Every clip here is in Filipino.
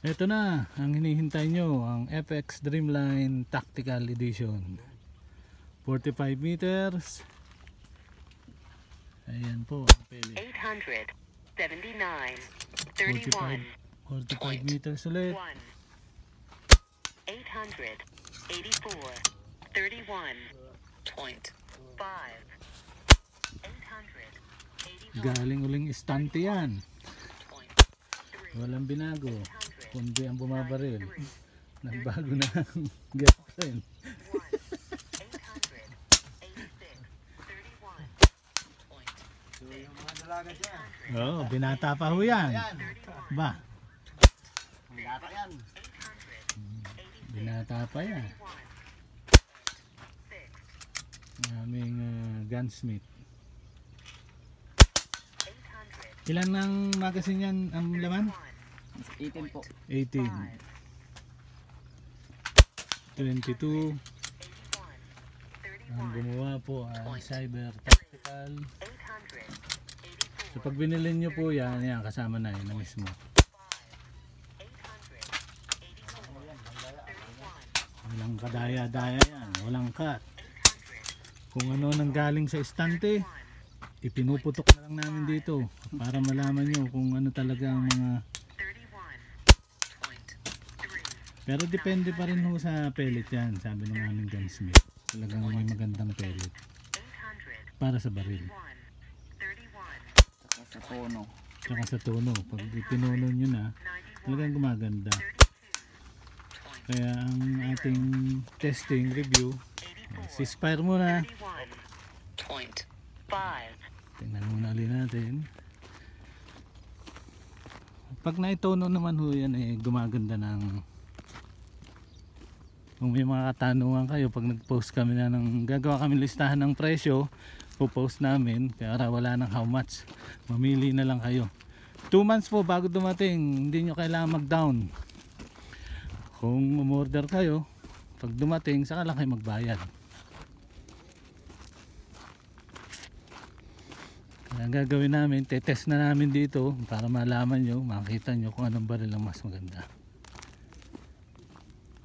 Ito na ang hinihintay nyo, ang FX Dreamline Tactical Edition. 45 meters. Ayan po ang pele. 879, 45 meters ulit. 884, 31.5. Galing uling istante yan. Walang binago. Kundi ang bumabaril. Nagbago na ang girlfriend. Oo, binata pa ho yan. Ba? Binata yan. Binata pa yan. Aming gunsmith. Ilan ng magazine yan ang laman? 18 po. 18. 22. Ang gumawa po ay Cyber Tactical. So pag binili nyo po yan, yan kasama na yun na mismo. Walang kadaya-daya yan, walang cut. Kung ano nang galing sa estante, ipinuputok na lang namin dito para malaman nyo kung ano talaga ang mga. Pero depende pa rin ho sa pellet yan, sabi ng aming gunsmith. Talagang may magandang pellet para sa baril. Sa tono. Tsaka sa tono, pag pinuno nyo na, talagang gumaganda. Kaya ang ating testing review, ceasefire muna. Tingnan muna ulit natin. Pag naitono naman ho yan, gumaganda ng. Kung may mga katanungan kayo, pag nag-post kami na gagawa kami listahan ng presyo, po-post namin, kaya wala ng how much, mamili na lang kayo. 2 months po bago dumating, hindi nyo kailangan mag-down. Kung umorder kayo, pag dumating, saka lang kayo magbayad. Kaya ang gagawin namin, tetest na namin dito para malaman nyo, makita nyo kung anong baril ang mas maganda.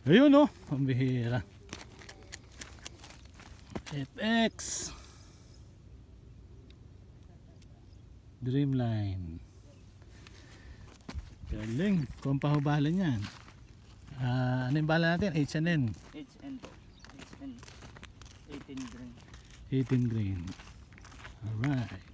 Ayun o, pambihira. FX Dreamline. Galing, kung pahubalan yan. Ano yung bala natin? H&N. HN po. HN. 18 grain. 18 grain. Alright.